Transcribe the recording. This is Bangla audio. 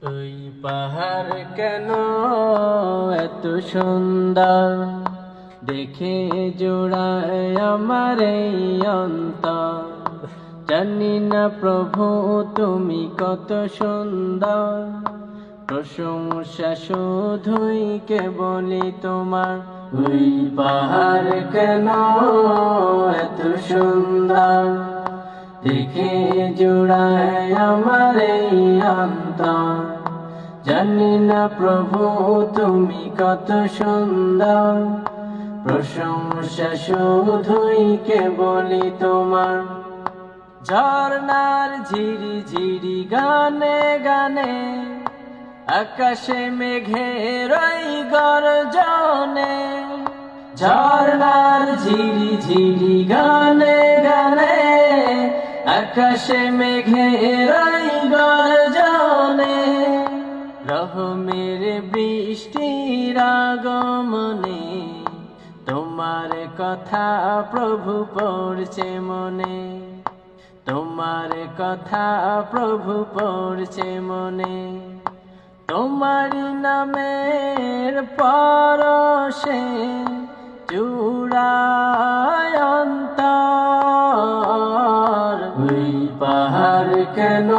ওই পাহাড় কেন এত সুন্দর, দেখে জোড়ায় আমার এই অন্তর। জানি না প্রভু তুমি কত সুন্দর, প্রশংসা শুধুই কেবলই তোমার। ওই পাহাড় কেন এত সুন্দর, দেখে জোড়ায় আমার এই অন্তর। জানি না প্রভু তুমি কত সুন্দর, প্রশংসা শুধুই কেবলই তোমার। ঝর্ণার ঝিরি ঝিরি গানে গানে, আকাশে মেঘের ওই গর্জনে। ঝর্ণার ঝিরি ঝিরি গানে গানে, আকাশে মেঘের ওই গর্জনে। রহমের বৃষ্টির আগমনে, তোমার কথা প্রভু পড়ছে মনে। তোমার কথা প্রভু পড়ছে মনে। তোমার নামের পরশে জুড়ায় অন্তর। ওই পাহাড় কেন